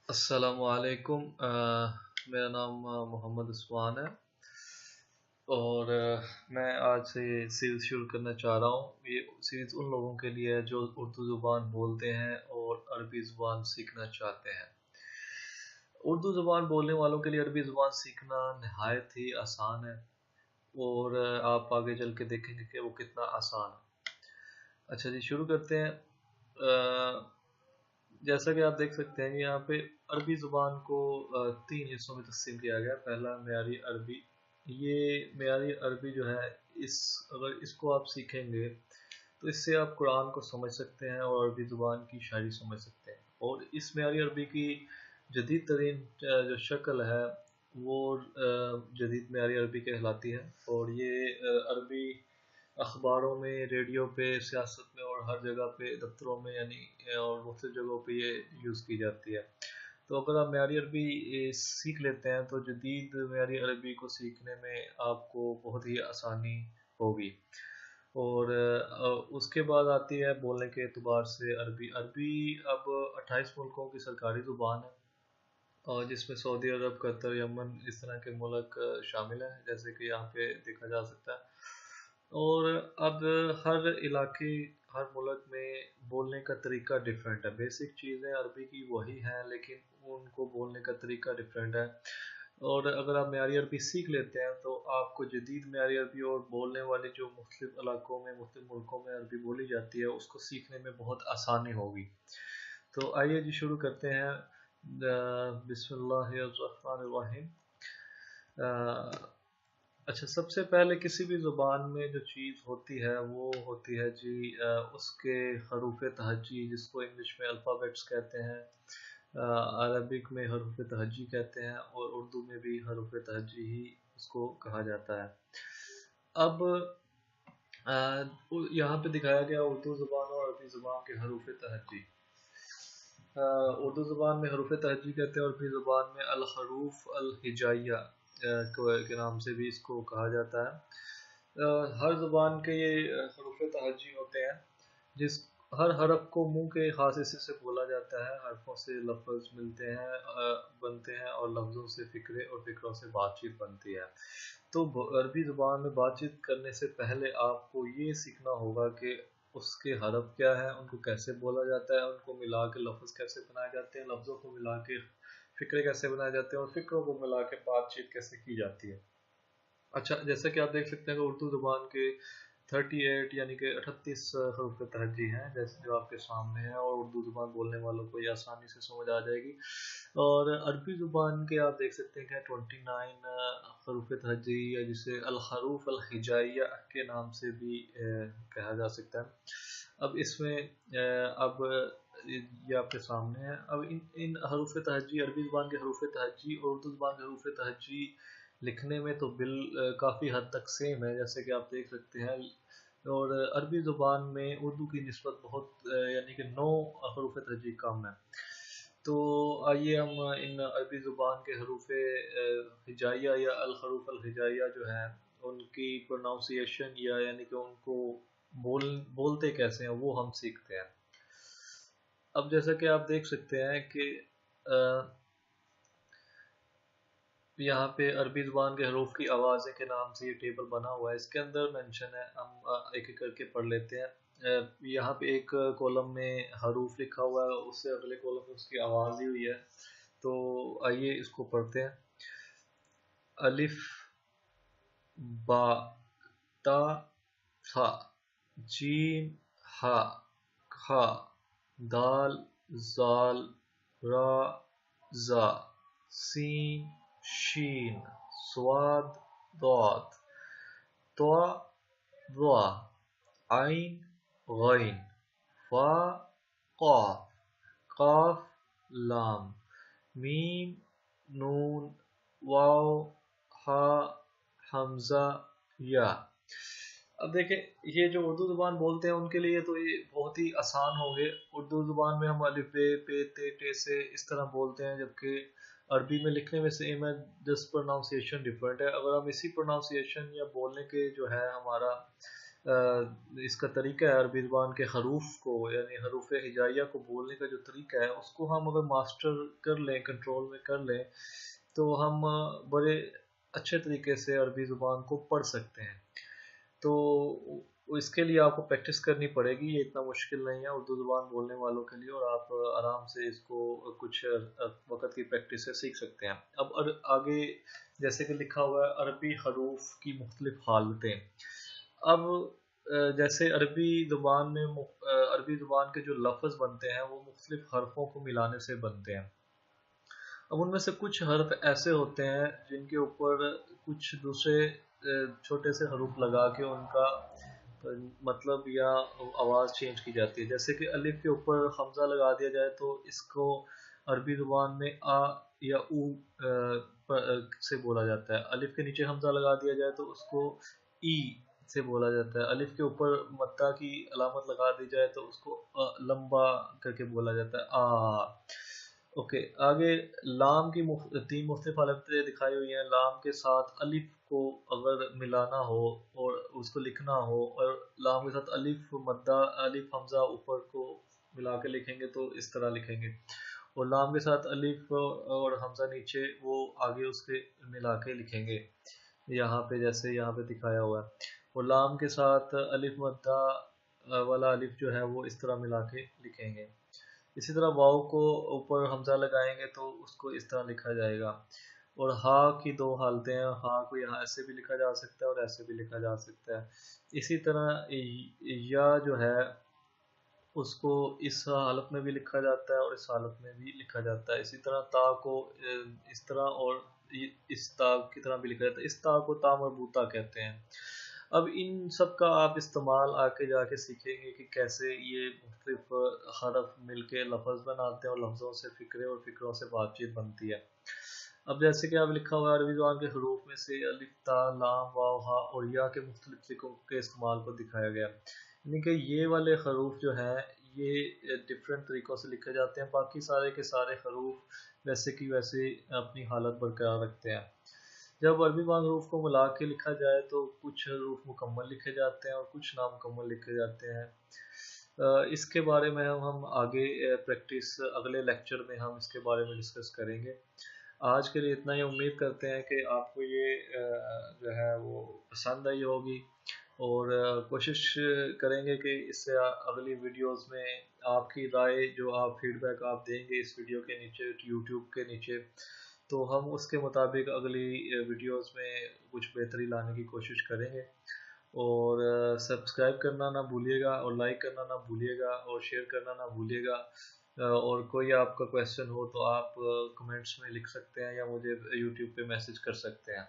السلام علیکم میرا نام محمد عثمان ہے اور میں آج سے یہ سیریز شروع کرنا چاہ رہا ہوں. یہ سیریز ان لوگوں کے لیے ہے جو اردو زبان بولتے ہیں اور عربی زبان سیکھنا چاہتے ہیں. اردو زبان بولنے والوں کے لیے عربی زبان سیکھنا نہایت ہی آسان ہے اور آپ آگے چل کے دیکھیں گے کہ وہ کتنا آسان ہے. اچھا جی، شروع کرتے ہیں. آ، جیسا کہ آپ دیکھ سکتے ہیں یہاں پہ عربی زبان کو تین حصوں میں تقسیم کیا گیا. پہلا معیاری عربی. یہ معیاری عربی جو ہے، اس اگر اس کو آپ سیکھیں گے تو اس سے آپ قرآن کو سمجھ سکتے ہیں اور عربی زبان کی شاعری سمجھ سکتے ہیں. اور اس معیاری عربی کی جدید ترین جو شکل ہے وہ جدید معیاری عربی کہلاتی ہے. اور یہ عربی اخباروں میں، ریڈیو پہ، سیاست میں اور ہر جگہ پہ، دفتروں میں یعنی اور مختلف جگہوں پہ یہ یوز کی جاتی ہے. تو اگر آپ معیاری عربی سیکھ لیتے ہیں تو جدید معیاری عربی کو سیکھنے میں آپ کو بہت ہی آسانی ہوگی. اور اس کے بعد آتی ہے بولنے کے اعتبار سے عربی. عربی اب 28 ملکوں کی سرکاری زبان ہے، اور جس میں سعودی عرب، قطر، یمن اس طرح کے ملک شامل ہیں، جیسے کہ یہاں پہ دیکھا جا سکتا ہے. اور اب ہر علاقے، ہر ملک میں بولنے کا طریقہ ڈفرینٹ ہے. بیسک چیزیں عربی کی وہی ہیں لیکن ان کو بولنے کا طریقہ ڈفرینٹ ہے. اور اگر آپ معیاری عربی سیکھ لیتے ہیں تو آپ کو جدید معیاری عربی اور بولنے والے جو مختلف علاقوں میں، مختلف ملکوں میں عربی بولی جاتی ہے اس کو سیکھنے میں بہت آسانی ہوگی. تو آئیے جی شروع کرتے ہیں. بسم اللہ الرحمن الرحیم. اچھا، سب سے پہلے کسی بھی زبان میں جو چیز ہوتی ہے وہ ہوتی ہے جی اس کے حروف تہجی، جس کو انگلش میں الفابیٹس کہتے ہیں، عربک میں حروف تہجی کہتے ہیں، اور اردو میں بھی حروف تہجی ہی اس کو کہا جاتا ہے. اب یہاں پہ دکھایا گیا اردو زبان اور عربی زبان کے حروف تہجی. اردو زبان میں حروف تہجی کہتے ہیں اور عربی زبان میں الحروف الہجائیہ کے نام سے بھی اس کو کہا جاتا ہے. ہر زبان کے یہ حروف تہجی ہوتے ہیں، جس ہر حرف کو منہ کے خاص حصے سے بولا جاتا ہے. حرفوں سے لفظ ملتے ہیں، بنتے ہیں، اور لفظوں سے فکرے اور فکروں سے بات چیت بنتی ہے. تو عربی زبان میں بات چیت کرنے سے پہلے آپ کو یہ سیکھنا ہوگا کہ اس کے حرف کیا ہیں، ان کو کیسے بولا جاتا ہے، ان کو ملا کے لفظ کیسے بنائے جاتے ہیں، لفظوں کو ملا کے فکرے کیسے بنائے جاتے ہیں، اور فکروں کو ملا کے بات چیت کیسے کی جاتی ہے. اچھا، جیسا کہ آپ دیکھ سکتے ہیں کہ اردو زبان کے 38 یعنی کہ 38 حروف تہجی ہیں، جیسے جو آپ کے سامنے ہیں، اور اردو زبان بولنے والوں کو یہ آسانی سے سمجھ آ جائے گی. اور عربی زبان کے آپ دیکھ سکتے ہیں کہ 29 حروف تہجی، یا جسے الحروف الہجائیہ کے نام سے بھی کہا جا سکتا ہے. اب اس میں اب یہ آپ کے سامنے ہے. اب ان حروف تہجی، عربی زبان کے حروف تہجی اور اردو زبان کے حروف تہجی لکھنے میں تو کافی حد تک سیم ہے، جیسے کہ آپ دیکھ سکتے ہیں. اور عربی زبان میں اردو کی نسبت بہت یعنی کہ 9 حروف تہجی کم ہے. تو آئیے ہم ان عربی زبان کے حروف ہجائیہ یا الحروف الہجائیہ جو ہیں ان کی پروناؤنسیشن، یا یعنی کہ ان کو بولتے کیسے ہیں وہ ہم سیکھتے ہیں. اب جیسا کہ آپ دیکھ سکتے ہیں کہ یہاں پہ عربی زبان کے حروف کی آوازیں کے نام سے یہ ٹیبل بنا ہوا ہے، اس کے اندر مینشن ہے. ہم ایک ایک کر کے پڑھ لیتے ہیں. یہاں پہ ایک کولم میں حروف لکھا ہوا ہے، اس سے اگلے کولم میں اس کی آواز دی ہوئی ہے. تو آئیے اس کو پڑھتے ہیں. الف، با، تا، ثا، جیم، ہا، کھا، دال، زال، را، زا، سین، شین، صاد، ضاد، طا، ضا، عین، غین، فا، قاف، قاف، لام، میم، نون، واو، ہا، حمزہ، یا. اب دیکھیں، یہ جو اردو زبان بولتے ہیں ان کے لیے تو یہ بہت ہی آسان ہو گئے. اردو زبان میں ہم الف بے پے تے ٹے سے اس طرح بولتے ہیں، جبکہ عربی میں لکھنے میں سیم ہے، جس پروناؤنسیشن ڈفرینٹ ہے. اگر ہم اسی پروناؤنسیشن یا بولنے کے جو ہے ہمارا اس کا طریقہ ہے عربی زبان کے حروف کو یعنی حروف ہجائیہ کو بولنے کا جو طریقہ ہے اس کو ہم اگر ماسٹر کر لیں، کنٹرول میں کر لیں، تو ہم بڑے اچھے طریقے سے عربی زبان کو پڑھ سکتے ہیں۔ تو اس کے لیے آپ کو پریکٹس کرنی پڑے گی، یہ اتنا مشکل نہیں ہے اردو زبان بولنے والوں کے لیے، اور آپ آرام سے اس کو کچھ وقت کی پریکٹس سے سیکھ سکتے ہیں۔ اب آگے جیسے کہ لکھا ہوا ہے عربی حروف کی مختلف حالتیں۔ اب جیسے عربی زبان کے جو لفظ بنتے ہیں وہ مختلف حرفوں کو ملانے سے بنتے ہیں۔ اب ان میں سے کچھ حرف ایسے ہوتے ہیں جن کے اوپر کچھ دوسرے چھوٹے سے حروف لگا کے ان کا مطلب یا آواز چینج کی جاتی ہے۔ جیسے کہ الف کے اوپر حمزہ لگا دیا جائے تو اس کو عربی زبان میں آ یا او سے بولا جاتا ہے۔ الف کے نیچے حمزہ لگا دیا جائے تو اس کو ای سے بولا جاتا ہے۔ الف کے اوپر مدہ کی علامت لگا دی جائے تو اس کو لمبا کر کے بولا جاتا ہے آ۔ اوکے، آگے لام کی تین مختلف علامتیں دکھائی ہوئی ہیں۔ لام کے ساتھ الف کو اگر ملانا ہو اور اس کو لکھنا ہو، اور لام کے ساتھ الف مدہ الف حمزہ اوپر کو ملا کے لکھیں گے تو اس طرح لکھیں گے، اور لام کے ساتھ الف اور حمزہ نیچے وہ آگے اس کے ملا کے لکھیں گے، یہاں پہ جیسے یہاں پہ دکھایا ہوا ہے۔ اور لام کے ساتھ الف مدہ والا الف جو ہے وہ اس طرح ملا کے لکھیں گے۔ اسی طرح واو کو اوپر حمزہ لگائیں گے تو اس کو اس طرح لکھا جائے گا۔ اور ہا کی دو حالتیں ہیں، ہا کو یہاں ایسے بھی لکھا جا سکتا ہے اور ایسے بھی لکھا جا سکتا ہے۔ اسی طرح یا جو ہے اس کو اس حالت میں بھی لکھا جاتا ہے اور اس حالت میں بھی لکھا جاتا ہے۔ اسی طرح تا کو اس طرح اور اس تا کی طرح بھی لکھا جاتا ہے۔ اس تا کو تا مربوطہ کہتے ہیں۔ اب ان سب کا آپ استعمال آگے جا کے سیکھیں گے کہ کیسے یہ مختلف حرف مل کے لفظ بناتے ہیں اور لفظوں سے فکرے اور فکروں سے بات چیت بنتی ہے۔ اب جیسے کہ اب لکھا ہوا ہے عربی زبان کے حروف میں سے الف تا لام واو ہا اور یا کے مختلف طریقوں کے استعمال کو دکھایا گیا، یعنی کہ یہ والے حروف جو ہیں یہ ڈفرینٹ طریقوں سے لکھے جاتے ہیں، باقی سارے کے سارے حروف ویسے کی ویسے اپنی حالت برقرار رکھتے ہیں۔ جب عربی زبان حروف کو ملا کے لکھا جائے تو کچھ حروف مکمل لکھے جاتے ہیں اور کچھ نامکمل لکھے جاتے ہیں۔ اس کے بارے میں ہم آگے پریکٹس اگلے لیکچر میں ہم اس کے بارے میں ڈسکس کریں گے۔ آج کے لیے اتنا ہی، امید کرتے ہیں کہ آپ کو یہ جو ہے وہ پسند آئی ہوگی، اور کوشش کریں گے کہ اس سے اگلی ویڈیوز میں آپ کی رائے جو آپ فیڈ بیک آپ دیں گے اس ویڈیو کے نیچے یوٹیوب کے نیچے، تو ہم اس کے مطابق اگلی ویڈیوز میں کچھ بہتری لانے کی کوشش کریں گے۔ اور سبسکرائب کرنا نہ بھولیے گا، اور لائک کرنا نہ بھولیے گا، اور شیئر کرنا نہ بھولیے گا۔ اور کوئی آپ کا کویسچن ہو تو آپ کمنٹس میں لکھ سکتے ہیں یا مجھے یوٹیوب پہ میسج کر سکتے ہیں۔